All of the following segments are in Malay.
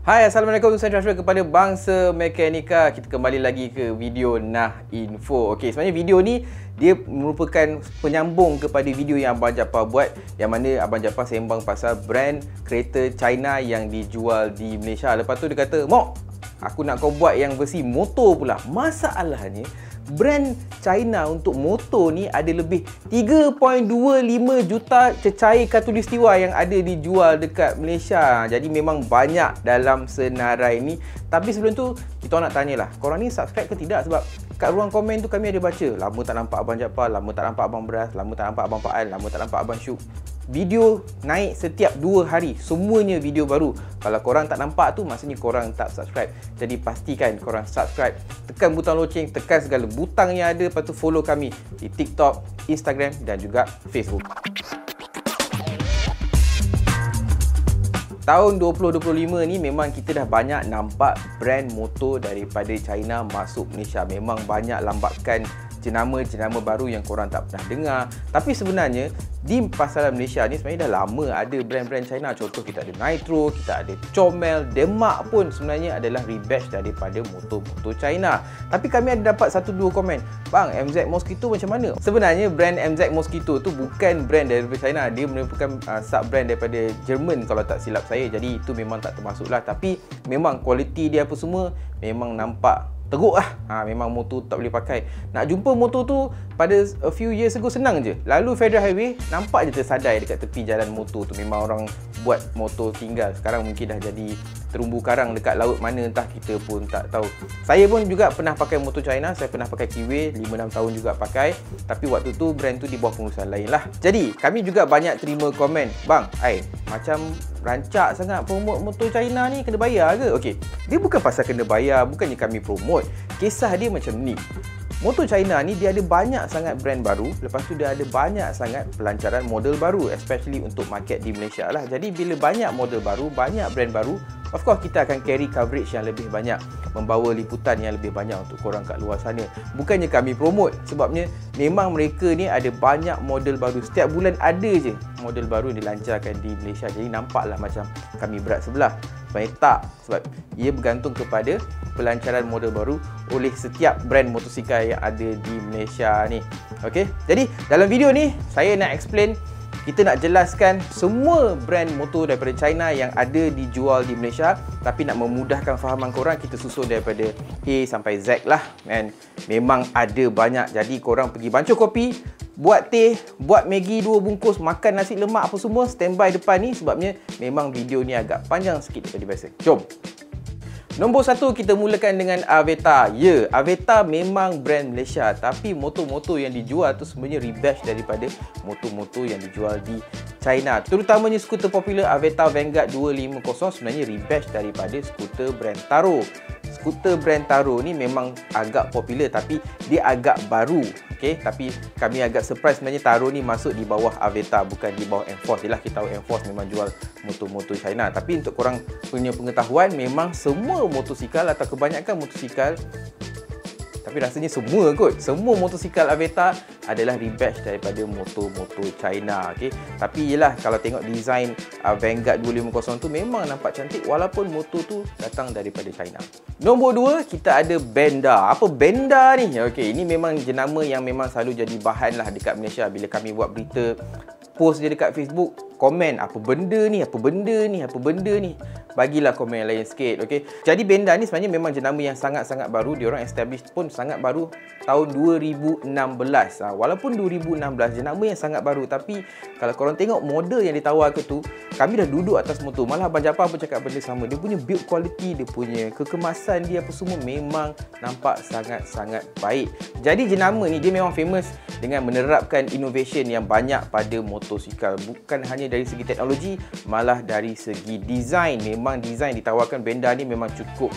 Hai, Assalamualaikum. Saya transfer kepada Bangsa Mekanika. Kita kembali lagi ke video Nah Info. Okey, sebenarnya video ni dia merupakan penyambung kepada video yang Abang Jaafar buat, yang mana Abang Jaafar sembang pasal brand kereta China yang dijual di Malaysia. Lepas tu dia kata, "Mok, aku nak kau buat yang versi motor pula." Masalahnya brand China untuk motor ni ada lebih 3.25 juta cecair khatulistiwa yang ada dijual dekat Malaysia. Jadi memang banyak dalam senarai ni. Tapi sebelum tu kita nak tanyalah, korang ni subscribe ke tidak? Sebab kat ruang komen tu kami ada baca, lama tak nampak Abang Jaafar, lama tak nampak Abang Beras, lama tak nampak Abang Faal, lama tak nampak Abang Syuk. Video naik setiap 2 hari, semuanya video baru. Kalau korang tak nampak tu, maksudnya korang tak subscribe. Jadi pastikan korang subscribe, tekan butang loceng, tekan segala butang yang ada. Lepas tu follow kami di TikTok, Instagram dan juga Facebook. Tahun 2025 ni memang kita dah banyak nampak brand motor daripada China masuk Malaysia. Memang banyak lambakan jenama-jenama baru yang korang tak pernah dengar. Tapi sebenarnya di pasaran Malaysia ni sebenarnya dah lama ada brand-brand China. Contoh kita ada Nitro, kita ada Comel, Demak pun sebenarnya adalah rebatch daripada motor-motor China. Tapi kami ada dapat 1-2 komen, "Bang, MZ Mosquito macam mana?" Sebenarnya brand MZ Mosquito tu bukan brand daripada China. Dia merupakan sub-brand daripada Jerman kalau tak silap saya. Jadi itu memang tak termasuklah. Tapi memang kualiti dia apa semua memang nampak teruk lah. Memang motor tak boleh pakai. Nak jumpa motor tu pada a few years ago senang je. Lalu Federal Highway nampak je tersadai dekat tepi jalan motor tu. Memang orang buat motor tinggal. Sekarang mungkin dah jadi terumbu karang dekat laut mana entah, kita pun tak tahu. Saya pun juga pernah pakai motor China. Saya pernah pakai Kiwi, 5-6 tahun juga pakai. Tapi waktu tu brand tu di bawah pengurusan lain lah. Jadi kami juga banyak terima komen, "Bang, macam rancak sangat promote motor China ni, kena bayar ke?" Okey, dia bukan pasal kena bayar, bukannya kami promote. Kisah dia macam ni. Motor China ni dia ada banyak sangat brand baru. Lepas tu dia ada banyak sangat pelancaran model baru, especially untuk market di Malaysia lah. Jadi bila banyak model baru, banyak brand baru, of course kita akan carry coverage yang lebih banyak, membawa liputan yang lebih banyak untuk korang kat luar sana. Bukannya kami promote, sebabnya memang mereka ni ada banyak model baru. Setiap bulan ada je model baru yang dilancarkan di Malaysia. Jadi nampaklah macam kami berat sebelah. Sebenarnya tak, sebab ia bergantung kepada pelancaran model baru oleh setiap brand motosikal yang ada di Malaysia ni. Okey, jadi dalam video ni saya nak explain, kita nak jelaskan semua brand motor daripada China yang ada dijual di Malaysia. Tapi nak memudahkan fahaman korang, kita susun daripada A sampai Z lah. And memang ada banyak. Jadi korang pergi bancuh kopi, buat teh, buat Maggi 2 bungkus, makan nasi lemak apa semua, standby depan ni. Sebabnya memang video ni agak panjang sikit daripada biasa. Jom! Nombor 1, kita mulakan dengan Aveta. Ya, Aveta memang brand Malaysia, tapi motor-motor yang dijual tu sebenarnya rebatch daripada motor-motor yang dijual di China. Terutamanya skuter popular Aveta Vanguard 250 sebenarnya rebatch daripada skuter brand Taro. Skuter brand Taro ni memang agak popular tapi dia agak baru. Okey, tapi kami agak surprise sebenarnya Taro ni masuk di bawah Aveta, bukan di bawah Enforce. Jelah kita tahu Enforce memang jual motor-motor China. Tapi untuk korang punya pengetahuan, memang semua motosikal atau kebanyakan motosikal, tapi rasanya semua kot, semua motosikal Aveta adalah rebatch daripada motor-motor China. Okey, tapi yelah kalau tengok design Vanguard 250 tu memang nampak cantik walaupun motor tu datang daripada China. Nombor 2, kita ada Benda. Apa Benda ni? Okey, ini memang jenama yang memang selalu jadi bahan lah dekat Malaysia. Bila kami buat berita, post je dekat Facebook, komen, "Apa benda ni? Apa benda ni? Apa benda ni?" Bagilah komen yang lain sikit. Okey, jadi Benda ni sebenarnya memang jenama yang sangat-sangat baru. Diorang establish pun sangat baru tahun 2016. Walaupun 2016 jenama yang sangat baru, tapi kalau korang tengok model yang ditawarkan tu, kami dah duduk atas motor. Malah Abang Jaafar pun cakap benda sama. Dia punya build quality, dia punya kekemasan dia apa semua memang nampak sangat-sangat baik. Jadi jenama ni dia memang famous dengan menerapkan innovation yang banyak pada motosikal. Bukan hanya dari segi teknologi, malah dari segi design. Memang design ditawarkan Benda ni memang cukup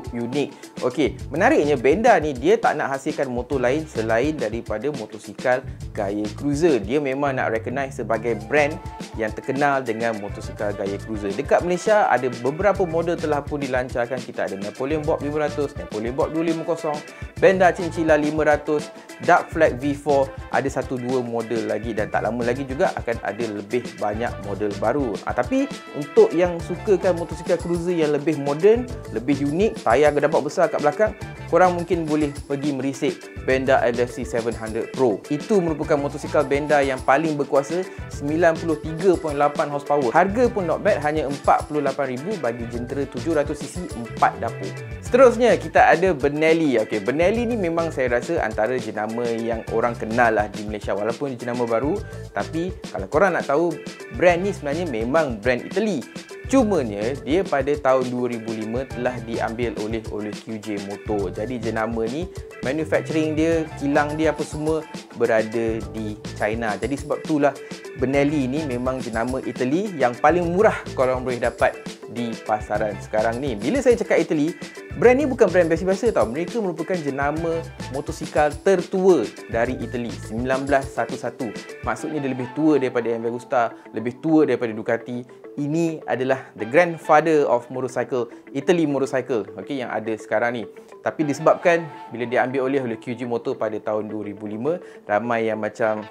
unik. Okey, menariknya Benda ni dia tak nak hasilkan motor lain selain daripada motosikal gaya cruiser. Dia memang nak recognize sebagai brand yang terkenal dengan motosikal gaya cruiser. Dekat Malaysia ada beberapa model telah pun dilancarkan. Kita ada Napoleon Bob 500, Napoleon Bob 250, Benda Chinchilla 500 Dark Flag V4, ada 1-2 model lagi dan tak lama lagi juga akan ada lebih banyak model baru. Tapi untuk yang sukakan motosikal cruiser yang lebih moden, lebih unik, tayar gedabak besar kat belakang, korang mungkin boleh pergi merisik Benda LFC 700 Pro. Itu merupakan motosikal Benda yang paling berkuasa, 93.8 horsepower. Harga pun not bad, hanya 48,000 bagi jentera 700cc 4 dapur. Seterusnya kita ada Benelli. Okey, Benelli ni memang saya rasa antara jenama yang orang kenal lah di Malaysia, walaupun jenama baru. Tapi kalau korang nak tahu, brand ni sebenarnya memang brand Italy. Cumanya dia pada tahun 2005 telah diambil oleh QJ Motor. Jadi jenama ni, manufacturing dia, kilang dia apa semua berada di China. Jadi sebab itulah Benelli ni memang jenama Italy yang paling murah korang boleh dapat di pasaran sekarang ni. Bila saya cakap Italy, brand ni bukan brand biasa-biasa tau. Mereka merupakan jenama motosikal tertua dari Italy, 1911. Maksudnya dia lebih tua daripada MV Agusta, lebih tua daripada Ducati. Ini adalah the grandfather of motorcycle, Italy motorcycle, okay, yang ada sekarang ni. Tapi disebabkan bila diambil oleh QJ Motor pada tahun 2005, ramai yang macam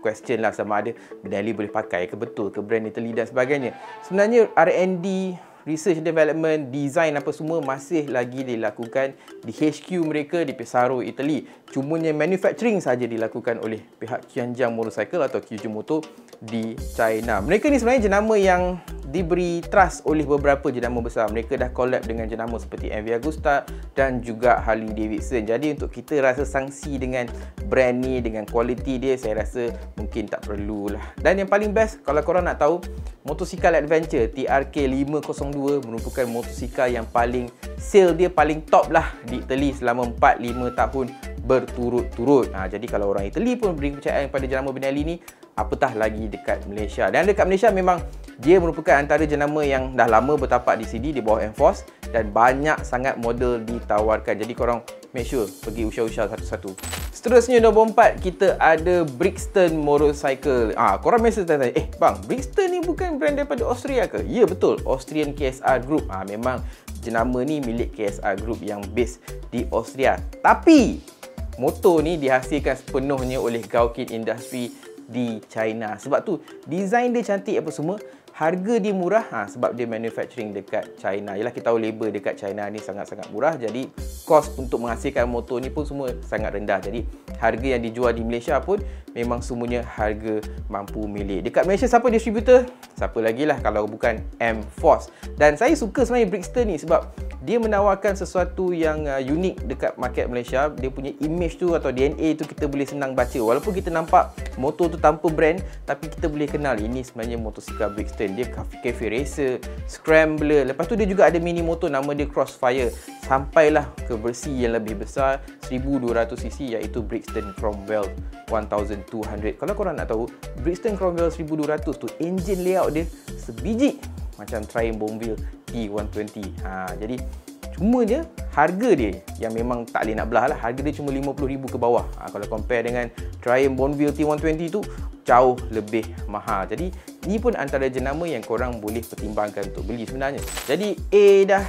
question lah sama ada Benelli boleh pakai ke betul ke brand Italy dan sebagainya. Sebenarnya R&D, research and development, design apa semua masih lagi dilakukan di HQ mereka di Pesaro, Italy. Cumanya manufacturing saja dilakukan oleh pihak Qianjiang Motorcycle atau QJ Motor di China. Mereka ni sebenarnya jenama yang diberi trust oleh beberapa jenama besar. Mereka dah collab dengan jenama seperti MV Agusta dan juga Harley Davidson. Jadi untuk kita rasa sangsi dengan brand ni, dengan kualiti dia, saya rasa mungkin tak perlulah. Dan yang paling best, kalau korang nak tahu, motosikal adventure TRK 502 merupakan motosikal yang paling sale dia paling top lah di Italy selama 4-5 tahun berturut-turut. Jadi kalau orang Italy pun beri kepercayaan kepada jenama Benelli ni, apatah lagi dekat Malaysia. Dan dekat Malaysia memang dia merupakan antara jenama yang dah lama bertapak di sini di bawah Enforce dan banyak sangat model ditawarkan. Jadi korang make sure pergi usah-usah satu-satu. Seterusnya nombor 4, kita ada Brixton Motorcycle. Korang biasa tanya, bang, Brixton ni bukan brand daripada Austria ke? Ya, betul, Austrian KSR Group. Memang jenama ni milik KSR Group yang base di Austria. Tapi motor ni dihasilkan sepenuhnya oleh Gaukin Industry di China. Sebab tu design dia cantik apa semua, harga dia murah sebab dia manufacturing dekat China. Yalah, kita tahu labor dekat China ni sangat-sangat murah. Jadi kos untuk menghasilkan motor ni pun semua sangat rendah. Jadi harga yang dijual di Malaysia pun memang semuanya harga mampu milik. Dekat Malaysia siapa distributor? Siapa lagi lah kalau bukan M-Force. Dan saya suka sebenarnya Brixton ni sebab dia menawarkan sesuatu yang unik dekat market Malaysia. Dia punya image tu atau DNA tu kita boleh senang baca. Walaupun kita nampak motor tu tanpa brand, tapi kita boleh kenal ini sebenarnya motosikal Brixton. Dia cafe racer, scrambler. Lepas tu dia juga ada mini motor nama dia Crossfire. Sampailah ke versi yang lebih besar 1200cc iaitu Brixton Cromwell 1200. Kalau korang nak tahu, Brixton Cromwell 1200 tu engine layout dia sebiji macam Triumph Bonville T120. Jadi cumanya harga dia yang memang tak boleh nak belah lah. Harga dia cuma 50,000 ke bawah. Kalau compare dengan Triumph Bonville T120 tu jauh lebih mahal. Jadi ini pun antara jenama yang korang boleh pertimbangkan untuk beli sebenarnya. Jadi A dah,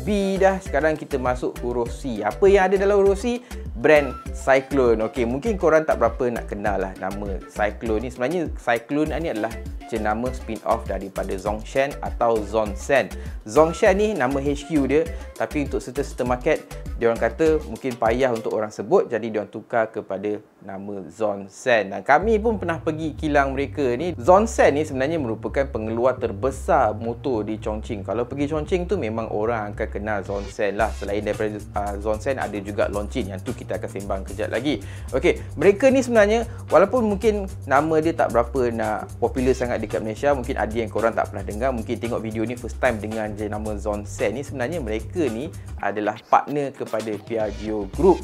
B dah, sekarang kita masuk huruf C. Apa yang ada dalam huruf C? Brand Cyclone. Okey, mungkin korang tak berapa nak kenal lah nama Cyclone ni. Sebenarnya Cyclone ni adalah jenama spin-off daripada Zhongshan atau Zonsan. Zhongshan ni nama HQ dia, tapi untuk serta-serta market diorang kata mungkin payah untuk orang sebut, jadi diorang tukar kepada nama Zonsan. Dan kami pun pernah pergi kilang mereka ni. Zonsan ni sebenarnya merupakan pengeluar terbesar motor di Chongqing. Kalau pergi Chongqing tu memang orang akan kenal Zonsan lah. Selain daripada Zonsan ada juga Longqing, yang tu kita akan sembang kejap lagi. Okey, mereka ni sebenarnya walaupun mungkin nama dia tak berapa nak popular sangat dekat Malaysia, mungkin ada yang korang tak pernah dengar, mungkin tengok video ni first time dengan nama Zonsan ni. Sebenarnya mereka ni adalah partner kepada Piaggio Group.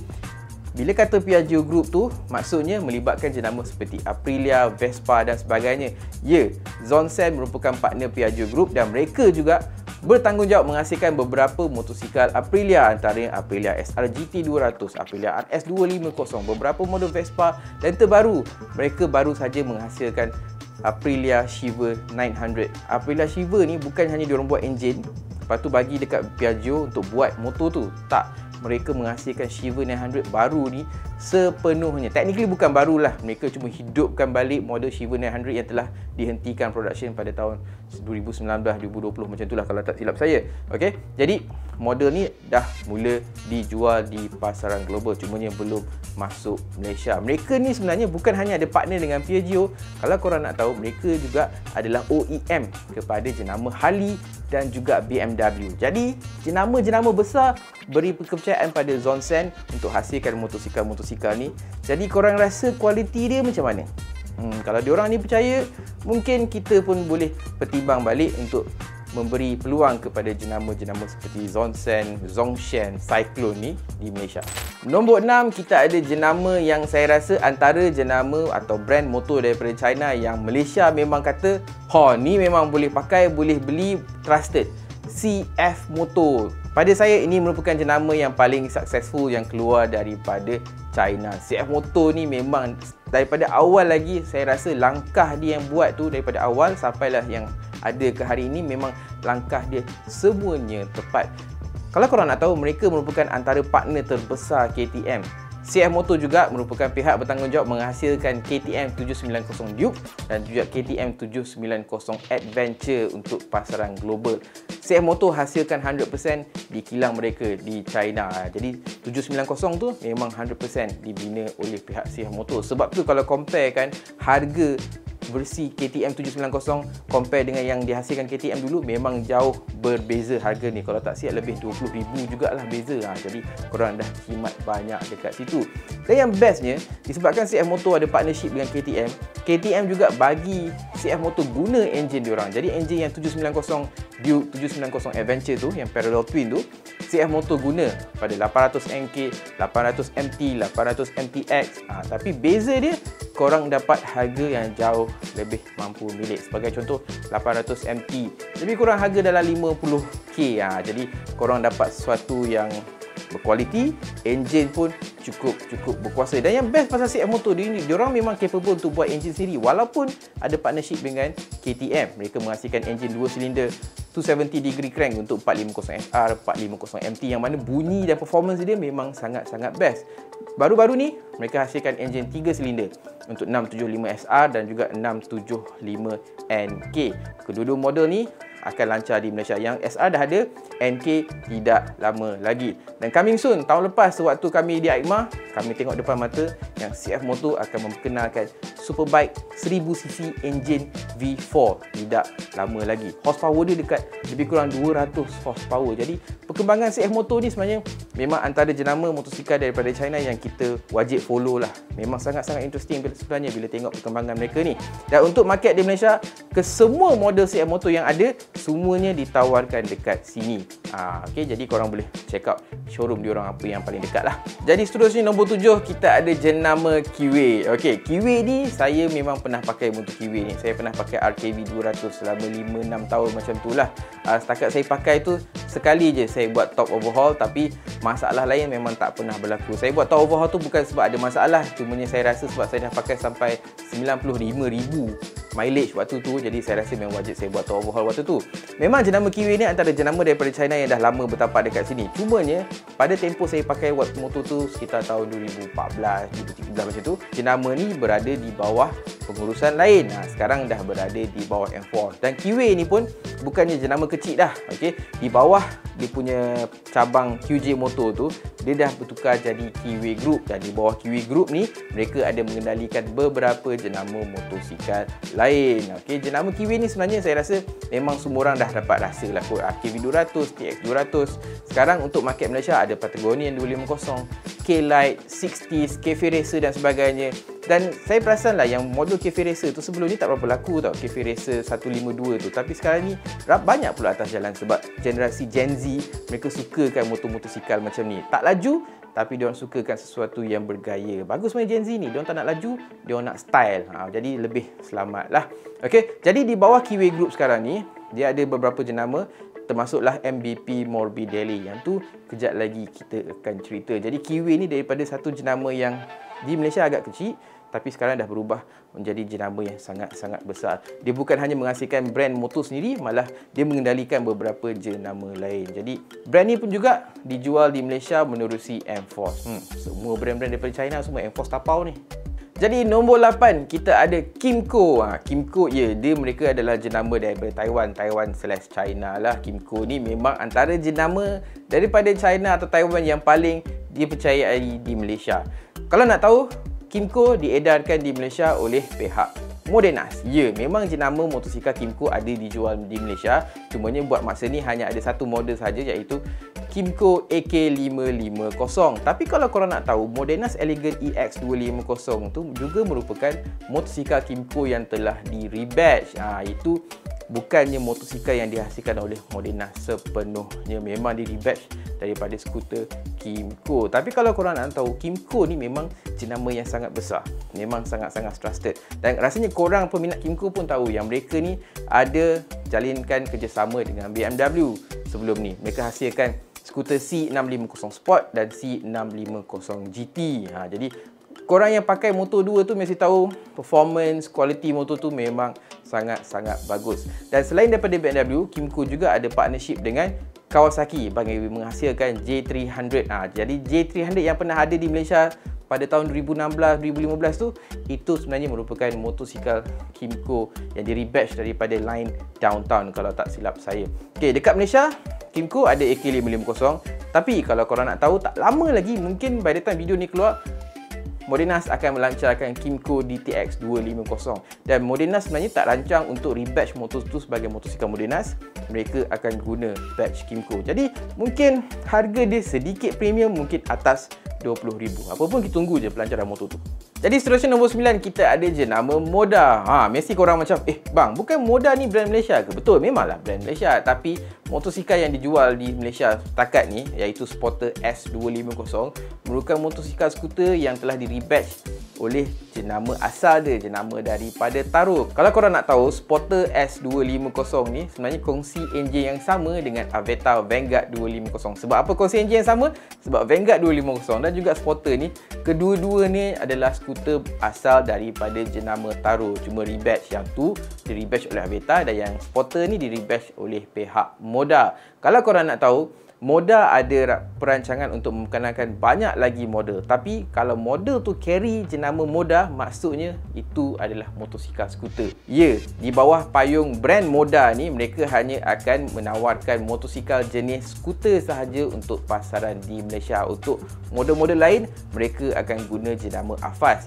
Bila kata Piaggio Group tu, maksudnya melibatkan jenama seperti Aprilia, Vespa dan sebagainya. Ya, Zonsan merupakan partner Piaggio Group dan mereka juga bertanggungjawab menghasilkan beberapa motosikal Aprilia, antaranya Aprilia SR GT 200, Aprilia RS 250, beberapa model Vespa, dan terbaru, mereka baru saja menghasilkan Aprilia Shiver 900. Aprilia Shiver ni bukan hanya diorang buat enjin, lepas tu bagi dekat Piaggio untuk buat motor tu. Tak, mereka menghasilkan Shiver 900 baru ni sepenuhnya. Technically bukan barulah, mereka cuma hidupkan balik model Shiver 900 yang telah dihentikan production pada tahun 2019, 2020 macam itulah kalau tak silap saya. Okey, jadi model ni dah mula dijual di pasaran global, cumanya belum masuk Malaysia. Mereka ni sebenarnya bukan hanya ada partner dengan Piaggio. Kalau korang nak tahu, mereka juga adalah OEM kepada jenama Harley dan juga BMW. Jadi jenama-jenama besar beri kepercayaan pada Zonsen untuk hasilkan motosikal-motosikal ni. Jadi korang rasa kualiti dia macam mana? Kalau diorang ni percaya, mungkin kita pun boleh pertimbang balik untuk memberi peluang kepada jenama-jenama seperti Zonsen, Zongshan, Cyclone ni di Malaysia. Nombor 6, kita ada jenama yang saya rasa antara jenama atau brand motor daripada China yang Malaysia memang kata, ni memang boleh pakai, boleh beli, trusted. CF Moto. Pada saya ini merupakan jenama yang paling successful yang keluar daripada China. CF Moto ni memang daripada awal lagi, saya rasa langkah dia yang buat tu daripada awal sampailah yang ada ke hari ini, memang langkah dia semuanya tepat. Kalau korang nak tahu, mereka merupakan antara partner terbesar KTM. CF Moto juga merupakan pihak bertanggungjawab menghasilkan KTM 790 Duke dan juga KTM 790 Adventure untuk pasaran global. CF Moto hasilkan 100% di kilang mereka di China. Jadi 790 tu memang 100% dibina oleh pihak CF Moto. Sebab tu kalau compare kan harga versi KTM 790 compare dengan yang dihasilkan KTM dulu, memang jauh berbeza harga ni. Kalau tak silap lebih 20,000 jugalah beza. Jadi korang dah jimat banyak dekat situ. Dan yang bestnya, disebabkan CF Moto ada partnership dengan KTM, KTM juga bagi CF Moto guna enjin diorang. Jadi enjin yang 790 Duke, 790 Adventure tu, yang parallel twin tu, CF Moto guna pada 800 NK, 800 MT, 800 MTX. Tapi beza dia, korang dapat harga yang jauh lebih mampu milik. Sebagai contoh, 800 MT lebih kurang harga dalam 50k. Jadi korang dapat sesuatu yang berkualiti, enjin pun cukup berkuasa. Dan yang best pasal CF Moto dia ni, diorang memang capable untuk buat enjin sendiri walaupun ada partnership dengan KTM. Mereka menghasilkan enjin 2 silinder 270 degree crank untuk 450SR, 450MT, yang mana bunyi dan performance dia memang sangat-sangat best. Baru-baru ni mereka hasilkan enjin 3 silinder untuk 675SR dan juga 675NK. Kedua-dua model ni akan lancar di Malaysia. Yang SR dah ada, NK tidak lama lagi. Dan coming soon, tahun lepas sewaktu kami di EICMA, kami tengok depan mata yang CF Moto akan memperkenalkan Superbike 1000cc engine V4 tidak lama lagi. Horsepower dia dekat lebih kurang 200 horsepower. Jadi perkembangan CF Moto ni sebenarnya memang antara jenama motosikal daripada China yang kita wajib follow lah. Memang sangat-sangat interesting sebenarnya bila tengok perkembangan mereka ni. Dan untuk market di Malaysia, kesemua model CF Moto yang ada, semuanya ditawarkan dekat sini. Okay, jadi korang boleh check out showroom diorang apa yang paling dekat lah. Jadi seterusnya nombor 7, kita ada jenama Kiwi. Okay, Kiwi ni saya memang pernah pakai motor Kiwi ni. Saya pernah pakai RKV 200 selama 5-6 tahun macam tu lah. Setakat saya pakai tu sekali je saya buat top overhaul, tapi masalah lain memang tak pernah berlaku. Saya buat top overhaul tu bukan sebab ada masalah, cumanya saya rasa sebab saya dah pakai sampai 95,000 mileage waktu tu, jadi saya rasa memang wajib saya buat top overhaul waktu tu. Memang jenama Kiwi ni antara jenama daripada China yang dah lama bertapak dekat sini. Cumanya pada tempoh saya pakai waktu motor tu sekitar tahun 2014, 2013 macam tu, jenama ni berada di bawah pengurusan lain. Sekarang dah berada di bawah M4. Dan Kiwi ni pun bukannya jenama kecil dah. Okey, di bawah dia punya cabang QJ Motor tu, dia dah bertukar jadi Kiwi Group. Dan di bawah Kiwi Group ni, mereka ada mengendalikan beberapa jenama motosikal lain. Okey, jenama Kiwi ni sebenarnya saya rasa memang semua orang dah dapat rasa lah kot. KV 200, TX 200. Sekarang untuk market Malaysia ada Patagonian 250, K-Lite, 60s, Cafe Racer dan sebagainya. Dan saya perasan lah yang model Cafe Racer tu sebelum ni tak berapa laku tau, Cafe Racer 152 tu. Tapi sekarang ni banyak pula atas jalan sebab generasi Gen Z, mereka sukakan motor-motosikal macam ni. Tak laju, tapi diorang sukakan sesuatu yang bergaya. Bagus main Gen Z ni, diorang tak nak laju, diorang nak style. Jadi lebih selamat lah. Okay, jadi di bawah Kiwi Group sekarang ni, dia ada beberapa jenama, termasuklah MVP Morbidelli. Yang tu kejap lagi kita akan cerita. Jadi Kiwi ni daripada satu jenama yang di Malaysia agak kecil, tapi sekarang dah berubah menjadi jenama yang sangat-sangat besar. Dia bukan hanya menghasilkan brand motor sendiri, malah dia mengendalikan beberapa jenama lain. Jadi brand ni pun juga dijual di Malaysia menerusi M-Force. Semua brand-brand daripada China semua M-Force tapau ni. Jadi nombor 8 kita ada Kymco. Kymco mereka adalah jenama daripada Taiwan/China lah. Kymco ni memang antara jenama daripada China atau Taiwan yang paling dipercayai di Malaysia. Kalau nak tahu, Kymco diedarkan di Malaysia oleh pihak Modenas. Memang jenama motosikal Kymco ada dijual di Malaysia. Cumanya buat masa ni hanya ada satu model saja, iaitu Kymco AK550. Tapi kalau korang nak tahu, Modenas Elegant EX250 tu juga merupakan motosikal Kymco yang telah di-rebatch. Itu bukannya motosikal yang dihasilkan oleh Modenas sepenuhnya, memang di-rebatch daripada skuter Kymco. Tapi kalau korang nak tahu, Kymco ni memang jenama yang sangat besar, memang sangat-sangat trusted. Dan rasanya korang peminat Kymco pun tahu yang mereka ni ada jalinkan kerjasama dengan BMW sebelum ni. Mereka hasilkan skuter C650 Sport dan C650 GT. Jadi korang yang pakai motor dua tu mesti tahu performance, quality motor tu memang sangat-sangat bagus. Dan selain daripada BMW, Kymco juga ada partnership dengan Kawasaki bagi menghasilkan J300. Jadi J300 yang pernah ada di Malaysia pada tahun 2016-2015 tu, itu sebenarnya merupakan motosikal Kymco yang di-rebatch daripada line Downtown kalau tak silap saya. Dekat Malaysia, Kymco ada AK550. Tapi kalau korang nak tahu, tak lama lagi, mungkin by the time video ni keluar, Modenas akan melancarkan Kymco DTX 250. Dan Modenas sebenarnya tak rancang untuk rebatch motor tu sebagai motosikal Modenas. Mereka akan guna batch Kymco. Jadi mungkin harga dia sedikit premium, mungkin atas RM20,000. Apa pun kita tunggu je pelancaran motor tu. Jadi seterusnya nombor 9 kita ada jenama Moda. Mesti korang macam, bang, bukan Moda ni brand Malaysia ke? Betul, memanglah brand Malaysia. Tapi motosikal yang dijual di Malaysia setakat ni, iaitu Sporter S250, merupakan motosikal skuter yang telah di-rebatch oleh jenama asal dia, jenama daripada Taro. Kalau korang nak tahu, Sporter S250 ni sebenarnya kongsi enjin yang sama dengan Aveta Vanguard 250. Sebab apa kongsi enjin yang sama? Sebab Vanguard 250 dan juga Sporter ni, kedua-dua ni adalah skuter asal daripada jenama Taro. Cuma rebatch, yang tu di-rebatch oleh Aveta dan yang Sporter ni di-rebatch oleh pihak Moda. Kalau korang nak tahu, Moda ada perancangan untuk memperkenalkan banyak lagi model. Tapi kalau model tu carry jenama Moda, maksudnya itu adalah motosikal skuter. Di bawah payung brand Moda ni, mereka hanya akan menawarkan motosikal jenis skuter sahaja untuk pasaran di Malaysia. Untuk model-model lain, mereka akan guna jenama Avast.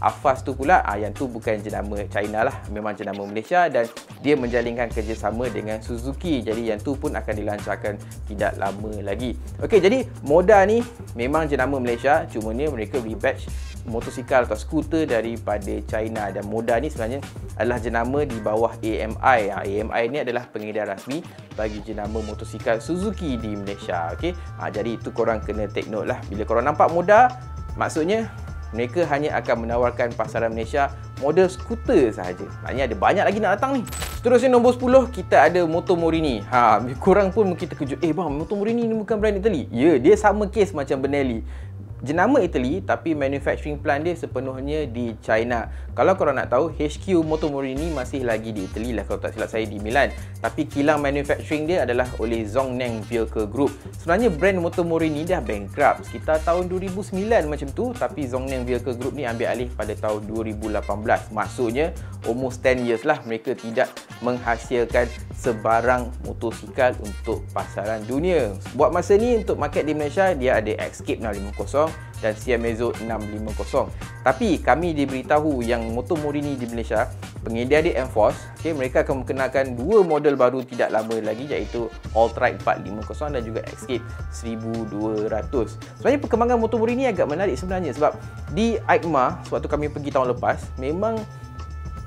Avast tu pula, yang tu bukan jenama China lah, memang jenama Malaysia, dan dia menjalinkan kerjasama dengan Suzuki. Jadi yang tu pun akan dilancarkan tidak lama lagi. Jadi Moda ni memang jenama Malaysia, cuma ni mereka rebatch motosikal atau skuter daripada China. Dan Moda ni sebenarnya adalah jenama di bawah AMI. AMI ni adalah pengedar rasmi bagi jenama motosikal Suzuki di Malaysia. Jadi itu korang kena take note lah. Bila korang nampak Moda, maksudnya mereka hanya akan menawarkan pasaran Malaysia model skuter sahaja. Maknanya ada banyak lagi nak datang ni. Seterusnya nombor 10 kita ada Moto Morini. Korang pun mungkin terkejut, bang, Moto Morini ni bukan brand Italy. Dia sama case macam Benelli. Jenama Italy tapi manufacturing plant dia sepenuhnya di China. Kalau korang nak tahu, HQ Moto Morini masih lagi di Italy lah, kalau tak silap saya di Milan. Tapi kilang manufacturing dia adalah oleh Zongneng Vehicle Group. Sebenarnya brand Moto Morini dah bankrupt sekitar tahun 2009 macam tu, tapi Zongneng Vehicle Group ni ambil alih pada tahun 2018. Maksudnya almost 10 years lah mereka tidak menghasilkan sebarang motosikal untuk pasaran dunia. Buat masa ni untuk market di Malaysia, dia ada Escape 650 dan Siamezo 650. Tapi kami diberitahu yang Moto Morini di Malaysia, pengedar dia M-Force, mereka akan memperkenalkan dua model baru tidak lama lagi, iaitu Alltright 450 dan juga Escape 1200. Sebenarnya perkembangan Moto Morini agak menarik sebenarnya, sebab di EICMA, sewaktu kami pergi tahun lepas, memang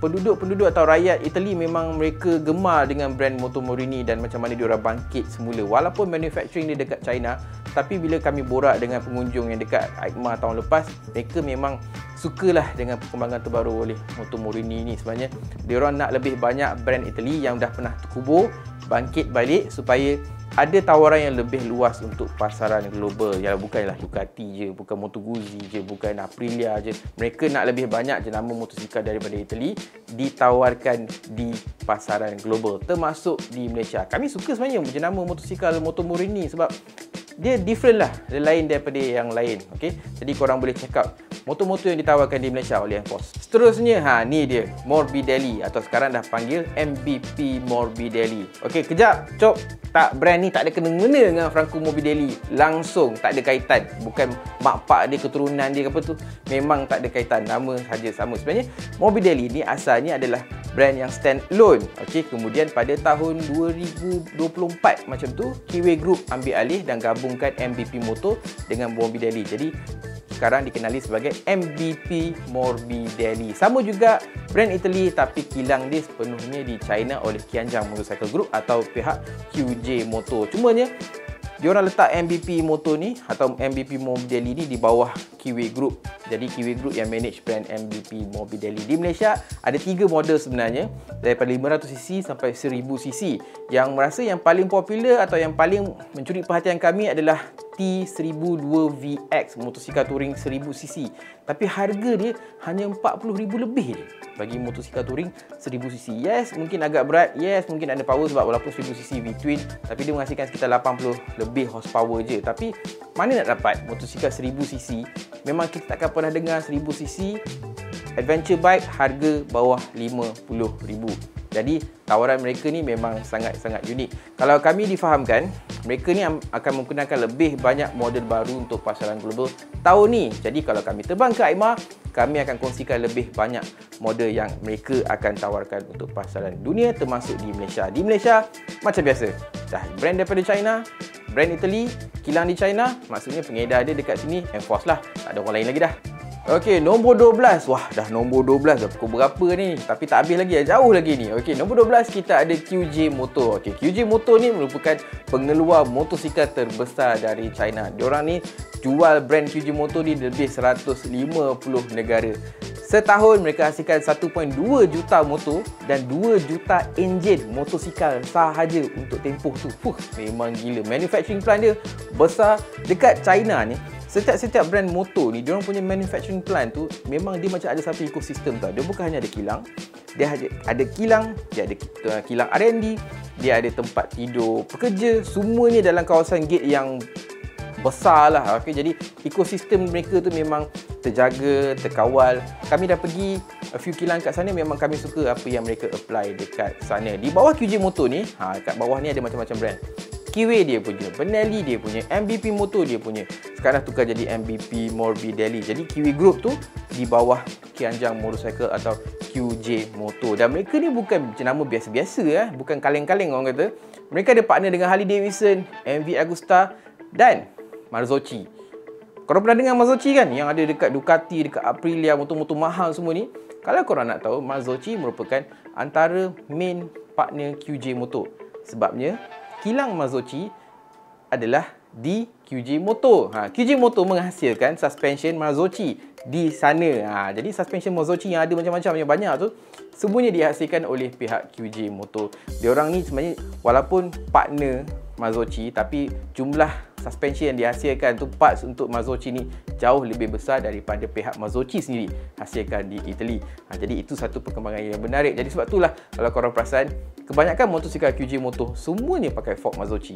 penduduk atau rakyat Italy memang mereka gemar dengan brand Moto Morini dan macam mana diorang bangkit semula. Walaupun manufacturing dia dekat China, tapi bila kami borak dengan pengunjung yang dekat EICMA tahun lepas, mereka memang sukalah dengan perkembangan terbaru oleh Moto Morini ni. Sebenarnya diorang nak lebih banyak brand Italy yang dah pernah terkubur bangkit balik supaya ada tawaran yang lebih luas untuk pasaran global. Yang bukanlah Ducati je, bukan Moto Guzzi je, bukan Aprilia je. Mereka nak lebih banyak jenama motosikal daripada Italy ditawarkan di pasaran global, termasuk di Malaysia. Kami suka sebenarnya jenama motosikal Moto Morini sebab dia different lah, dia lain daripada yang lain. Okay? Jadi korang boleh check out moto-moto yang ditawarkan di Malaysia oleh Enforce. Seterusnya, ni dia Morbidelli, atau sekarang dah panggil MVP Morbidelli. Okey, kejap, Cok. Tak, brand ni tak ada kena-mena dengan Franco Morbidelli. Langsung tak ada kaitan. Bukan mak pak dia, keturunan dia ke apa tu. Memang tak ada kaitan. Nama saja sama. Sebenarnya Morbidelli ni asalnya adalah brand yang stand alone. Okey, kemudian pada tahun 2024 macam tu, Kiwi Group ambil alih dan gabungkan MVP Moto dengan Morbidelli. Jadi sekarang dikenali sebagai MVP Morbidelli. Sama juga brand Italy, tapi kilang dia sepenuhnya di China oleh Qianjiang Motorcycle Group atau pihak QJ Moto. Cumanya diorang letak MVP Moto ni atau MVP Morbidelli ni di bawah Kiwi Group. Jadi Kiwi Group yang manage brand MVP Morbidelli. Di Malaysia ada 3 model sebenarnya, daripada 500cc sampai 1000cc. Yang merasa yang paling popular atau yang paling mencuri perhatian kami adalah T1002VX, motosikal touring 1000cc. Tapi harga dia hanya 40,000 lebih je bagi motosikal touring 1000cc. Yes, mungkin agak berat. Yes, mungkin ada power sebab walaupun 1000cc V-twin, tapi dia menghasilkan sekitar 80 lebih horsepower je. Tapi mana nak dapat motosikal 1000cc? Memang kita takkan pernah dengar 1000cc adventure bike harga bawah 50,000. Jadi tawaran mereka ni memang sangat-sangat unik. Kalau kami difahamkan, mereka ni akan menggunakan lebih banyak model baru untuk pasaran global tahun ni. Jadi kalau kami terbang ke AIMA, kami akan kongsikan lebih banyak model yang mereka akan tawarkan untuk pasaran dunia, termasuk di Malaysia. Di Malaysia macam biasa, dah brand daripada China, brand Italy, kilang di China, maksudnya pengedar dia dekat sini Enforce lah, tak ada orang lain lagi dah. Okey, nombor 12. Wah, dah nombor 12 dah. Pukul berapa ni? Tapi tak habis lagi, jauh lagi ni. Okey, nombor 12 kita ada QJ Moto. Okey, QJ Moto ni merupakan pengeluar motosikal terbesar dari China. Diorang ni jual brand QJ Moto di lebih 150 negara. Setahun mereka hasilkan 1.2 juta motor dan 2 juta enjin motosikal sahaja untuk tempoh tu. Memang gila. Manufacturing plant dia besar. Dekat China ni, setiap brand motor ni, diorang punya manufacturing plant tu memang dia macam ada satu ekosistem tau. Dia bukan hanya ada kilang, dia ada kilang, dia ada kilang R&D, dia ada tempat tidur pekerja, semuanya dalam kawasan gate yang besar lah. Okay, jadi ekosistem mereka tu memang terjaga, terkawal. Kami dah pergi a few kilang kat sana, memang kami suka apa yang mereka apply dekat sana. Di bawah QJ Moto ni, kat bawah ni ada macam-macam brand. Kiwi dia punya, Benelli dia punya, MVP Moto dia punya. Sekarang tukar jadi MVP Morbidelli. Jadi Kiwi Group tu di bawah Qianjiang Motorcycle atau QJ Moto. Dan mereka ni bukan jenama biasa-biasa, bukan kaleng-kaleng orang kata. Mereka ada partner dengan Harley Davidson, MV Agusta dan Marzocchi. Korang pernah dengar Marzocchi kan? Yang ada dekat Ducati, dekat Aprilia, motor-motor mahal semua ni. Kalau korang nak tahu, Marzocchi merupakan antara main partner QJ Moto. Sebabnya kilang Marzocchi adalah di QJ Moto. QJ Moto menghasilkan suspension Marzocchi di sana. Jadi suspension Marzocchi yang ada macam-macam, yang banyak tu, semuanya dihasilkan oleh pihak QJ Moto. Diorang ni sebenarnya walaupun partner Marzocchi, tapi jumlah suspension yang dihasilkan tu, parts untuk Marzocchi ni jauh lebih besar daripada pihak Marzocchi sendiri hasilkan di Italy. Jadi itu satu perkembangan yang menarik. Jadi sebab itulah kalau korang perasan, kebanyakan motosikal QJ Moto semuanya pakai fork Marzocchi.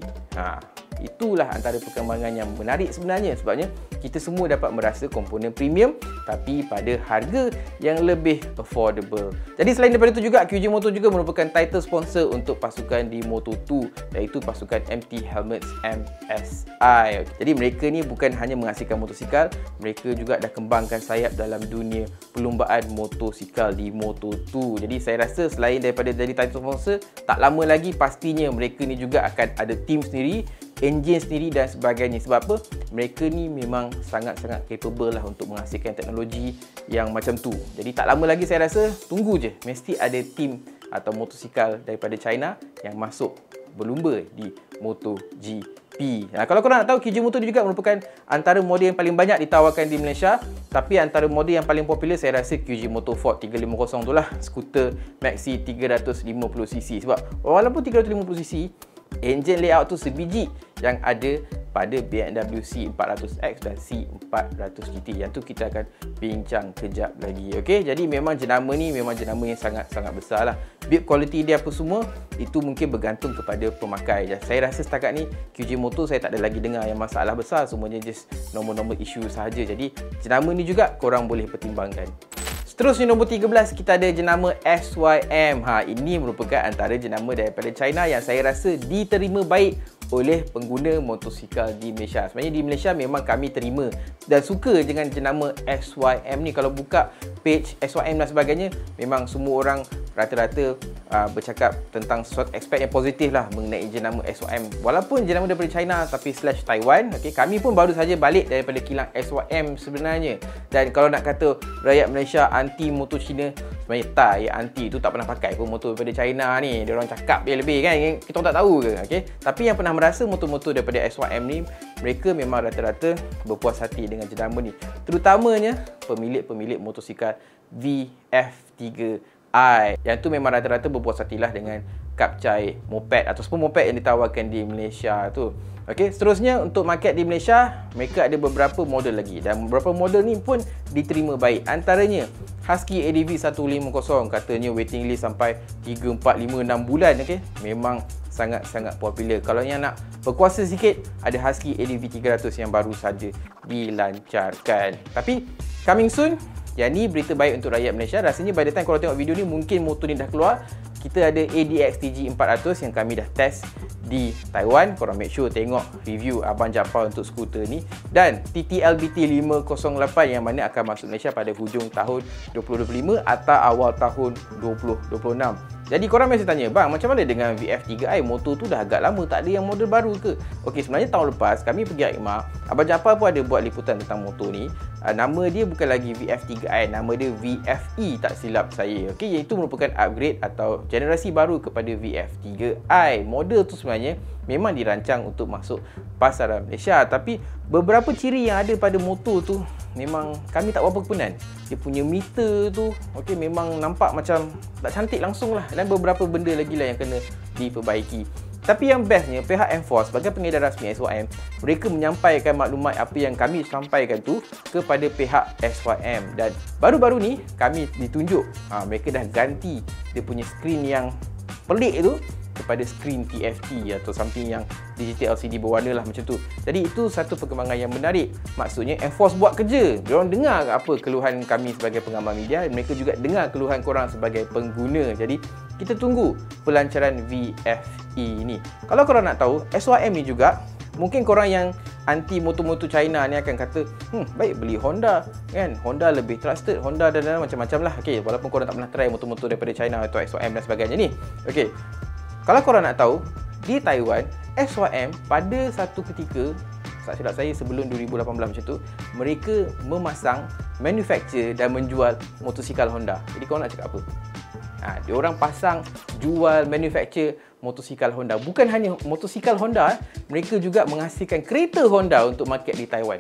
Itulah antara perkembangan yang menarik sebenarnya, sebabnya kita semua dapat merasa komponen premium tapi pada harga yang lebih affordable. Jadi selain daripada itu juga, QJ Moto juga merupakan title sponsor untuk pasukan di Moto2, iaitu pasukan MT Helmets MSI. Jadi mereka ni bukan hanya menghasilkan motosikal, mereka juga dah kembangkan sayap dalam dunia perlombaan motosikal di Moto2. Jadi saya rasa selain daripada jadi title sponsor, tak lama lagi pastinya mereka ni juga akan ada team sendiri, enjin sendiri dan sebagainya. Sebab apa? Mereka ni memang sangat-sangat capable lah untuk menghasilkan teknologi yang macam tu. Jadi tak lama lagi saya rasa, tunggu je, mesti ada team atau motosikal daripada China yang masuk berlumba di MotoGP. Kalau korang nak tahu, QJ Moto juga merupakan antara model yang paling banyak ditawarkan di Malaysia. Tapi antara model yang paling popular saya rasa QJ Moto Ford 350 tu lah, skuter maxi 350cc. Sebab walaupun 350cc, engine layout tu sebiji yang ada pada BMW C400X dan C400 GT. Yang tu kita akan bincang kejap lagi. Okey, jadi memang jenama ni memang jenama yang sangat-sangat besar lah. Build quality dia apa semua, itu mungkin bergantung kepada pemakai. Saya rasa setakat ni QJ Motor saya tak ada lagi dengar yang masalah besar. Semuanya just normal-normal issue sahaja. Jadi jenama ni juga korang boleh pertimbangkan. Seterusnya nombor 13, kita ada jenama SYM. Ini merupakan antara jenama daripada China yang saya rasa diterima baik oleh pengguna motosikal di Malaysia. Sebenarnya di Malaysia memang kami terima dan suka dengan jenama SYM ni. Kalau buka page SYM dan sebagainya, memang semua orang rata-rata bercakap tentang aspek yang positif lah mengenai jenama SYM. Walaupun jenama daripada China tapi / Taiwan. Okay, kami pun baru saja balik daripada kilang SYM sebenarnya. Dan kalau nak kata rakyat Malaysia anti motor Cina, sebenarnya tak, ya, anti tu tak pernah pakai pun motor daripada China ni. Dia orang cakap dia lebih kan, kita orang tak tahu ke. Okay? Tapi yang pernah merasa motor-motor daripada SYM ni, mereka memang rata-rata berpuas hati dengan jenama ni. Terutamanya pemilik-pemilik motosikal VF3i. Yang tu memang rata-rata berpuas hatilah dengan kapcai moped ataupun moped yang ditawarkan di Malaysia tu. Okey, seterusnya untuk market di Malaysia, mereka ada beberapa model lagi dan beberapa model ni pun diterima baik. Antaranya Husky ADV 150, katanya waiting list sampai 3, 4, 5, 6 bulan. Okey, memang sangat-sangat popular. Kalau yang nak berkuasa sikit, ada Husky ADV 300 yang baru saja dilancarkan. Tapi coming soon. Yang ni berita baik untuk rakyat Malaysia. Rasanya by the time korang tengok video ni, mungkin motor ni dah keluar. Kita ada ADX TG400 yang kami dah test di Taiwan. Korang make sure tengok review Abang Jaafar untuk skuter ni. Dan TTLBT 508 yang mana akan masuk Malaysia pada hujung tahun 2025 atau awal tahun 2026. Jadi korang mesti tanya, bang, macam mana dengan VF3i? Motor tu dah agak lama, tak ada yang model baru ke? Okey, sebenarnya tahun lepas kami pergi EICMA, Abang Jaafar pun ada buat liputan tentang motor ni. Nama dia bukan lagi VF3i, nama dia VFE tak silap saya. Okey, iaitu merupakan upgrade atau generasi baru kepada VF3i. Model tu sebenarnya memang dirancang untuk masuk pasaran Malaysia, tapi beberapa ciri yang ada pada motor tu memang kami tak berapa kepenan. Dia punya meter tu, okey, memang nampak macam tak cantik langsung lah. Dan beberapa benda lagi lah yang kena diperbaiki. Tapi yang bestnya, pihak M4 sebagai pengedar rasmi SYM, mereka menyampaikan maklumat apa yang kami sampaikan tu kepada pihak SYM. Dan baru-baru ni kami ditunjuk mereka dah ganti dia punya skrin yang pelik tu kepada skrin TFT atau something yang digital LCD berwarna lah macam tu. Jadi itu satu perkembangan yang menarik. Maksudnya M4 buat kerja. Diorang dengar apa keluhan kami sebagai pengamal media, mereka juga dengar keluhan korang sebagai pengguna. Jadi kita tunggu pelancaran VFE ni. Kalau korang nak tahu, SYM ni juga, mungkin korang yang anti motor-motor China ni akan kata, baik beli Honda kan, Honda lebih trusted, Honda dan macam-macam lah. Okay, walaupun korang tak pernah try motor-motor daripada China atau SYM dan sebagainya ni. Okay, kalau korang nak tahu, di Taiwan, SYM pada satu ketika, tak silap saya sebelum 2018 macam tu, mereka memasang, manufacture dan menjual motosikal Honda. Jadi korang nak cakap apa? Diorang pasang, jual, manufacture motosikal Honda. Bukan hanya motosikal Honda, mereka juga menghasilkan kereta Honda untuk market di Taiwan.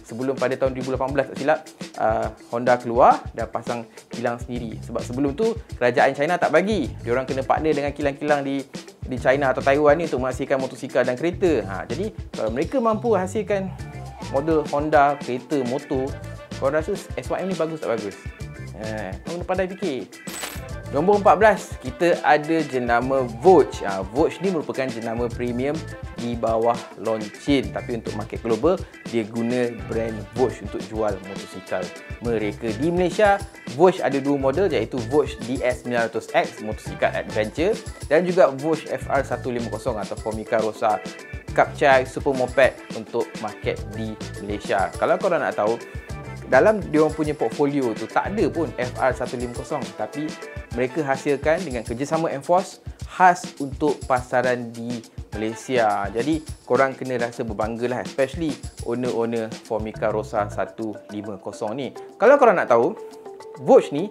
Sebelum pada tahun 2018 tak silap, Honda keluar dan pasang kilang sendiri. Sebab sebelum tu kerajaan China tak bagi. Diorang kena partner dengan kilang-kilang di China atau Taiwan ni untuk menghasilkan motosikal dan kereta. Jadi kalau mereka mampu hasilkan model Honda, kereta, motor, korang rasa SYM ni bagus tak bagus? Korang pandai fikir. Nombor 14, kita ada jenama Vogue. Vogue ni merupakan jenama premium di bawah Longchin. Tapi untuk market global, dia guna brand Vogue untuk jual motosikal mereka. Di Malaysia, Vogue ada dua model, iaitu Vogue DS900X, motosikal adventure, dan juga Vogue FR150 atau Formica Rosa Kapcai Super Moped untuk market di Malaysia. Kalau korang nak tahu, dalam diorang punya portfolio tu tak ada pun FR150, tapi mereka hasilkan dengan kerjasama M4 khas untuk pasaran di Malaysia. Jadi korang kena rasa berbangga lah, especially owner-owner Formica Rosa 150 ni. Kalau korang nak tahu, Vogue ni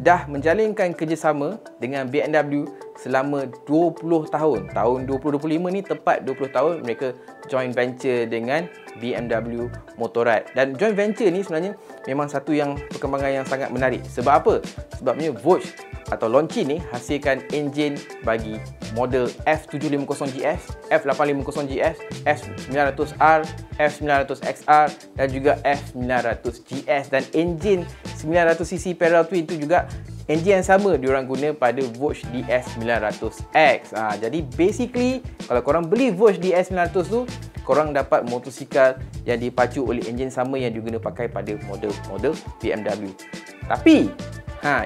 dah menjalinkan kerjasama dengan BMW selama 20 tahun. Tahun 2025 ni tepat 20 tahun mereka joint venture dengan BMW Motorrad. Dan joint venture ni sebenarnya memang satu yang perkembangan yang sangat menarik. Sebab apa? Sebabnya Vogue atau Longchin ni hasilkan enjin bagi model F750GS, F850GS, F900R, F900XR dan juga F900GS, dan enjin 900cc parallel twin tu juga enjin yang sama diorang guna pada Vogue DS900X. Jadi basically kalau korang beli Vogue DS900 tu, korang dapat motosikal yang dipacu oleh enjin sama yang diguna pakai pada model-model BMW. Tapi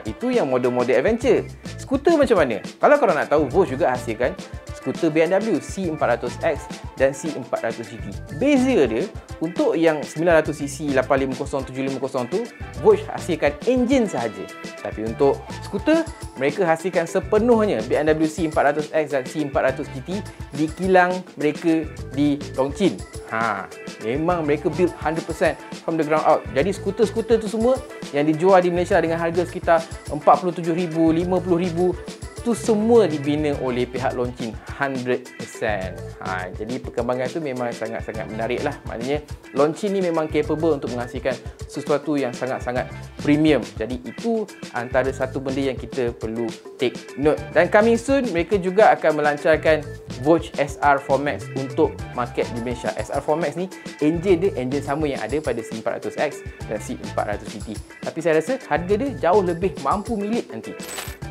itu yang model-model adventure. Skuter macam mana? Kalau korang nak tahu, Vogue juga hasilkan skuter BMW C400X dan C400 GT. Beza dia, untuk yang 900cc 850 750 tu, Vogue hasilkan enjin sahaja. Tapi untuk skuter, mereka hasilkan sepenuhnya BMW C400X dan C400 GT di kilang mereka di Longchin. Memang mereka build 100% from the ground out. Jadi skuter-skuter tu semua yang dijual di Malaysia dengan harga sekitar 47,000, 50,000, tu semua dibina oleh pihak Longchin 100%. Jadi perkembangan tu memang sangat-sangat menarik lah. Maknanya Longchin ni memang capable untuk menghasilkan sesuatu yang sangat-sangat premium. Jadi itu antara satu benda yang kita perlu take note. Dan coming soon, mereka juga akan melancarkan Vogue SR4 Max untuk market di Malaysia. SR4 Max ni enjin dia enjin sama yang ada pada C400X dan C400 GT. Tapi saya rasa harga dia jauh lebih mampu milik nanti.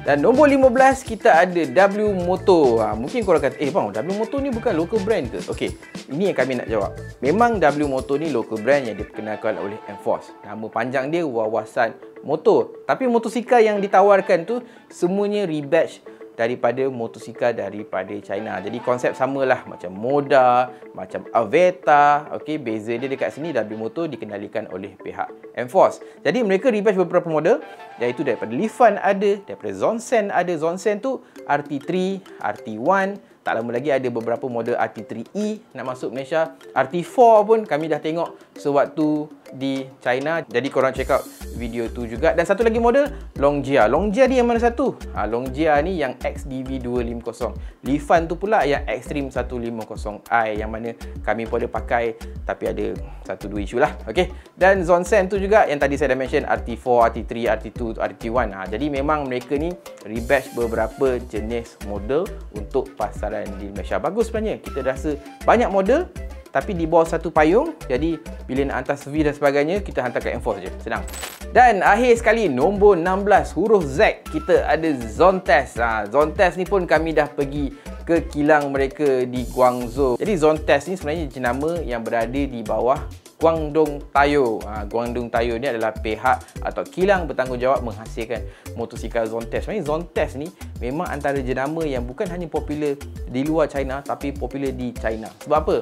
Dan nombor 15 kita ada W Moto. Mungkin korang kata, bang, W Moto ni bukan local brand ke? Okey, ini yang kami nak jawab. Memang W Moto ni local brand yang diperkenalkan oleh Enforce. Nama panjang dia Wawasan Motor. Tapi motosikal yang ditawarkan tu semuanya rebatch daripada motosikal daripada China. Jadi konsep samalah macam Moda, macam Aveta. Okey, beza dia dekat sini W Moto dikendalikan oleh pihak Enforce. Jadi mereka rebatch beberapa model, iaitu daripada Lifan ada, daripada Zonsen ada. Zonsen tu RT3, RT1, tak lama lagi ada beberapa model RT3E nak masuk Malaysia. RT4 pun kami dah tengok sewaktu di China. Jadi korang check out video tu juga. Dan satu lagi model Longjia. Longjia ni yang mana satu? Longjia ni yang XDV 250. Lifan tu pula yang Extreme 150i, yang mana kami pun ada pakai tapi ada 1-2 isu lah. Okey. Dan Zonsen tu juga yang tadi saya dah mention, RT4, RT3, RT2, RT1. Jadi memang mereka ni rebatch beberapa jenis model untuk pasaran di Malaysia. Bagus sebenarnya. Kita rasa banyak model tapi di bawah satu payung. Jadi bila nak hantar servis dan sebagainya, kita hantar ke Enforce je, senang. Dan akhir sekali, nombor 16 huruf Z, kita ada Zontes. Zontes ni pun kami dah pergi ke kilang mereka di Guangzhou. Jadi Zontes ni sebenarnya jenama yang berada di bawah Guangdong Tayo. Guangdong Tayo ni adalah pihak atau kilang bertanggungjawab menghasilkan motosikal Zontes. Sebenarnya Zontes ni memang antara jenama yang bukan hanya popular di luar China tapi popular di China. Sebab apa?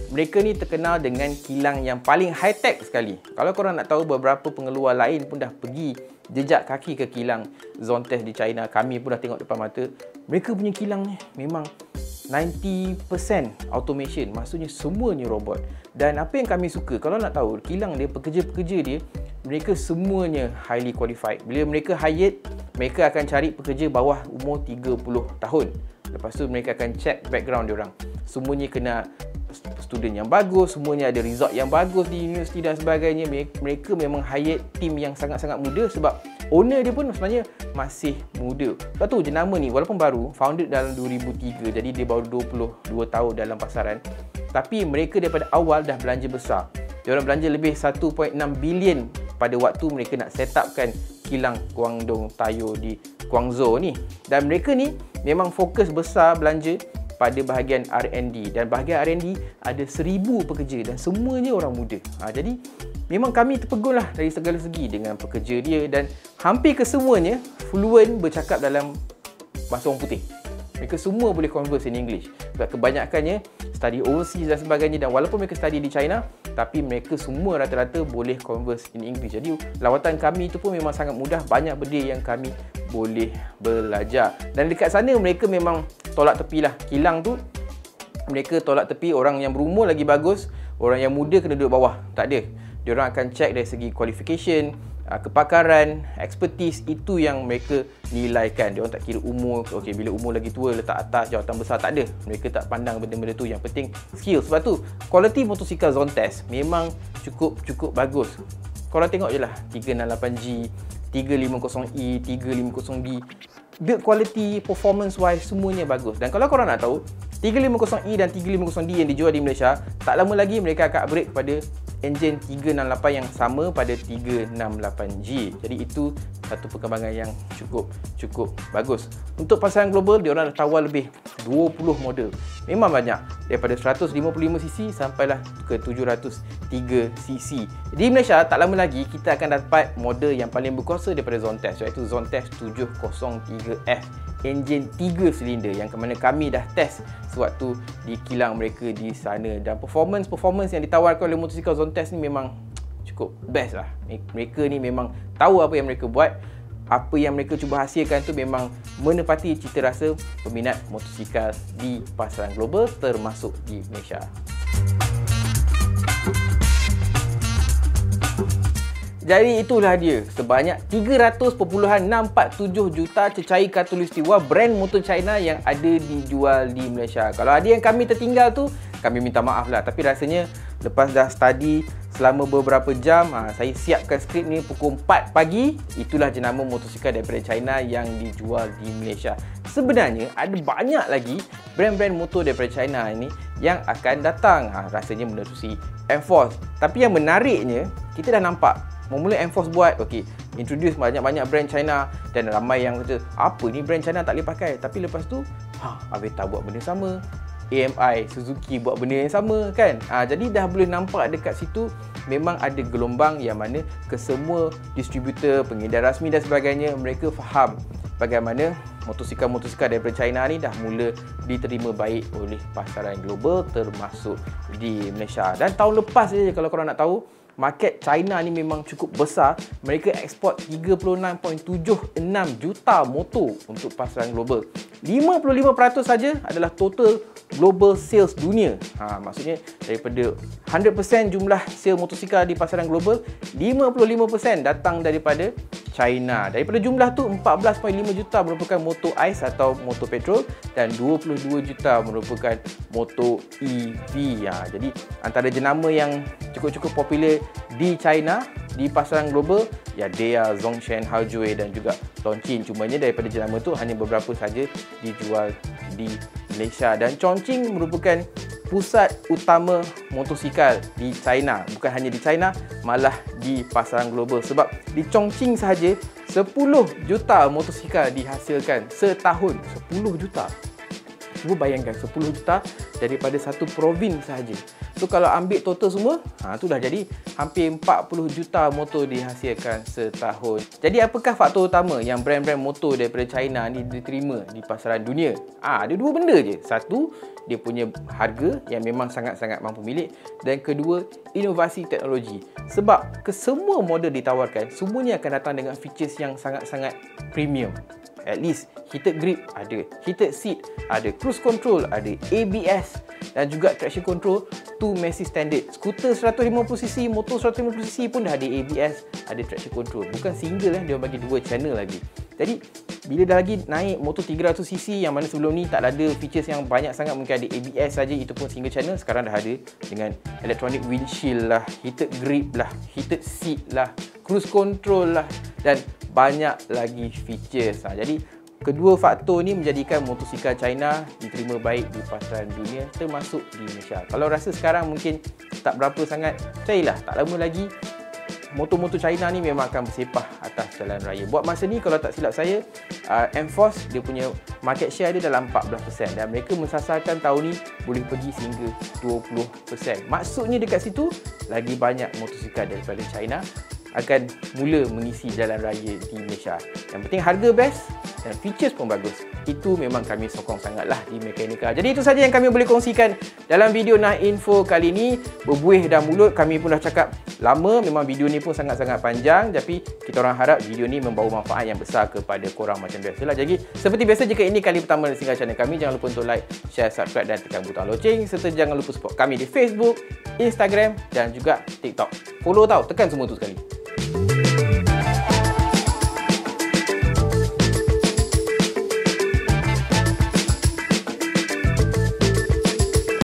Mereka ni terkenal dengan kilang yang paling high-tech sekali. Kalau korang nak tahu, beberapa pengeluar lain pun dah pergi jejak kaki ke kilang Zontes di China. Kami pun dah tengok depan mata. Mereka punya kilang ni memang 90% automation, maksudnya semuanya robot. Dan apa yang kami suka, kalau nak tahu, kilang dia, pekerja-pekerja dia, mereka semuanya highly qualified. Bila mereka hire, mereka akan cari pekerja bawah umur 30 tahun. Lepas tu mereka akan check background diorang. Semuanya kena student yang bagus, semuanya ada result yang bagus di universiti dan sebagainya. Mereka memang hire team yang sangat-sangat muda sebab owner dia pun sebenarnya masih muda. Sebab tu jenama ni walaupun baru, founded dalam 2003, jadi dia baru 22 tahun dalam pasaran. Tapi mereka daripada awal dah belanja besar. Diorang belanja lebih 1.6 bilion pada waktu mereka nak set upkan kilang Guangdong Tayo di Guangzhou ni. Dan mereka ni memang fokus besar belanja pada bahagian R&D, dan bahagian R&D ada 1000 pekerja dan semuanya orang muda. Jadi memang kami terpegun lah dari segala segi dengan pekerja dia, dan hampir kesemuanya fluent bercakap dalam bahasa orang putih. Mereka semua boleh converse in English. Sebab kebanyakannya study overseas dan sebagainya, dan walaupun mereka study di China, tapi mereka semua rata-rata boleh converse in English. Jadi lawatan kami itu pun memang sangat mudah. Banyak benda yang kami boleh belajar. Dan dekat sana mereka memang tolak tepi lah. Kilang tu mereka tolak tepi orang yang berumur lagi bagus, orang yang muda kena duduk bawah. Tak ada. Diorang akan check dari segi qualification, kepakaran, expertise, itu yang mereka nilaikan. Diorang tak kira umur. Okey, bila umur lagi tua letak atas jawatan besar, tak ada. Mereka tak pandang benda-benda tu. Yang penting skill. Sebab tu quality motosikal Zontes memang cukup bagus. Korang tengok je lah 368G, 350E, 350D. build quality, performance wise, semuanya bagus. Dan kalau korang nak tahu, 350E dan 350D yang dijual di Malaysia, tak lama lagi mereka akan upgrade kepada enjin 368 yang sama pada 368G. Jadi itu satu perkembangan yang cukup bagus. Untuk pasaran global, diorang dah tawar lebih 20 model. Memang banyak, daripada 155cc sampailah ke 703cc. Di Malaysia tak lama lagi kita akan dapat model yang paling berkuasa daripada Zontes, iaitu Zontes 703F, enjin 3 silinder yang ke mana kami dah test sewaktu di kilang mereka di sana. Dan performance yang ditawarkan oleh motosikal Zontes ni memang cukup best lah. Mereka ni memang tahu apa yang mereka buat. Apa yang mereka cuba hasilkan tu memang menepati cita rasa peminat motosikal di pasaran global, termasuk di Malaysia. Jadi itulah dia, sebanyak 300.647 juta cecair khatulistiwa brand motor China yang ada dijual di Malaysia. Kalau ada yang kami tertinggal tu, kami minta maaf lah. Tapi rasanya lepas dah study selama beberapa jam, saya siapkan skrip ni pukul 4 pagi. Itulah jenama motosikal daripada China yang dijual di Malaysia. Sebenarnya ada banyak lagi brand-brand motor daripada China ini yang akan datang. Rasanya menerusi Enforce. Tapi yang menariknya, kita dah nampak mula Enforce buat, introduce banyak-banyak brand China, dan ramai yang kata, apa ni brand China tak boleh pakai. Tapi lepas tu, Avesta buat benda sama, AMI, Suzuki buat benda yang sama kan. Jadi dah boleh nampak dekat situ memang ada gelombang yang mana kesemua distributor, pengedar rasmi dan sebagainya, mereka faham bagaimana motosikal-motosikal daripada China ni dah mula diterima baik oleh pasaran global, termasuk di Malaysia. Dan tahun lepas saja, kalau korang nak tahu, market China ni memang cukup besar. Mereka ekspor 36.76 juta motor untuk pasaran global. 55% saja adalah total global sales dunia. Maksudnya daripada 100% jumlah sale motosikal di pasaran global, 55% datang daripada China. Daripada jumlah tu, 14.5 juta merupakan motor ais atau motor petrol dan 22 juta merupakan motor EV. Jadi antara jenama yang cukup popular di China di pasaran global, Dea, Zhongshan, Haojue dan juga Chongqing. Cumanya daripada jenama tu hanya beberapa saja dijual di Malaysia. Dan Chongqing merupakan pusat utama motosikal di China. Bukan hanya di China, malah di pasaran global. Sebab di Chongqing sahaja 10 juta motosikal dihasilkan setahun. 10 juta. Cuba bayangkan 10 juta daripada satu provins sahaja. So kalau ambil total semua, tu dah jadi hampir 40 juta motor dihasilkan setahun. Jadi apakah faktor utama yang brand-brand motor daripada China ni diterima di pasaran dunia? Ada dua benda je. Satu, dia punya harga yang memang sangat-sangat mampu milik. Dan kedua, inovasi teknologi. Sebab kesemua model ditawarkan, semuanya akan datang dengan features yang sangat-sangat premium. At least heated grip ada, heated seat ada, cruise control ada, ABS dan juga traction control tu masih standard. Skuter 150cc, motor 150cc pun dah ada ABS, ada traction control. Bukan single dia bagi dua channel lagi. Jadi bila dah lagi naik motor 300cc yang mana sebelum ni tak ada features yang banyak sangat, mungkin ada ABS saja, itu pun single channel, sekarang dah ada dengan electronic windshield lah, heated grip lah, heated seat lah, cruise control lah dan banyak lagi features. Jadi kedua faktor ni menjadikan motosikal China diterima baik di pasaran dunia, termasuk di Malaysia. Kalau rasa sekarang mungkin tak berapa sangat, percayalah tak lama lagi motor-motor China ni memang akan bersepah atas jalan raya. Buat masa ni kalau tak silap saya, Enforce dia punya market share dia dalam 14% dan mereka mensasarkan tahun ni boleh pergi sehingga 20%. Maksudnya dekat situ lagi banyak motosikal daripada China akan mula mengisi jalan raya di Malaysia. Yang penting harga best dan features pun bagus. Itu memang kami sokong sangatlah di Mekanika. Jadi itu saja yang kami boleh kongsikan dalam video Nah Info kali ini. Berbuih dah mulut, kami pun dah cakap lama. Memang video ni pun sangat-sangat panjang, tapi kita orang harap video ni membawa manfaat yang besar kepada korang macam biasalah. Jadi seperti biasa, jika ini kali pertama singgah channel kami, jangan lupa untuk like, share, subscribe dan tekan butang loceng, serta jangan lupa support kami di Facebook, Instagram dan juga TikTok. Follow tekan semua tu sekali.